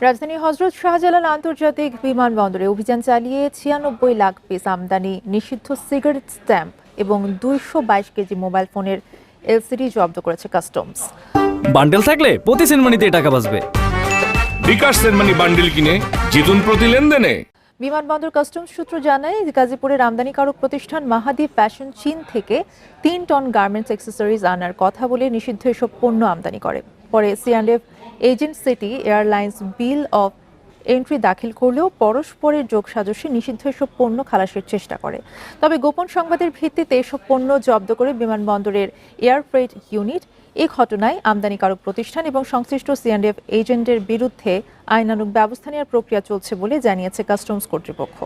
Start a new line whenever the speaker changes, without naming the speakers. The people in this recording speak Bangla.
রাজধানীর হযরত শাহজালাল আন্তর্জাতিক বিমানবন্দরে অভিযান চালিয়ে ৯৬ লাখ পিস আমদানি নিষিদ্ধ সিগারেট স্ট্যাম্প এবং ২২২ কেজি মোবাইল ফোনের এলসিডি জব্দ করেছে কাস্টমস।
বান্ডেল থাকলে প্রতি সেনমানিতে টাকা বাঁচবে।
বিকাশ সেনমানি বান্ডেল কিনে জিতুন প্রতি লেনদেনে।
বিমানবন্দর কাস্টমস সূত্র জানায়, গাজীপুরের আমদানিকারক প্রতিষ্ঠান মাহাদি ফ্যাশন চীন থেকে ৩ টন গার্মেন্টস অ্যাক্সেসরিজ আনার কথা বলে নিষিদ্ধ এসব পণ্য আমদানি করে। পরে C&F agent city airlines bill of entry দাখিল করলেও পরস্পরের যোগসাজশে নিষিদ্ধ এসব পণ্য খালাসের চেষ্টা করে। তবে গোপন সংবাদের ভিত্তিতে এসব পণ্য জব্দ করে বিমানবন্দরের এয়ার ফ্রেট ইউনিট। এই ঘটনায় আমদানিকারক প্রতিষ্ঠান এবং সংশ্লিষ্ট সিঅ্যান্ডএফ এজেন্টের বিরুদ্ধে আইনানুগ ব্যবস্থা নেওয়ার প্রক্রিয়া চলছে বলে জানিয়েছে কাস্টমস কর্তৃপক্ষ।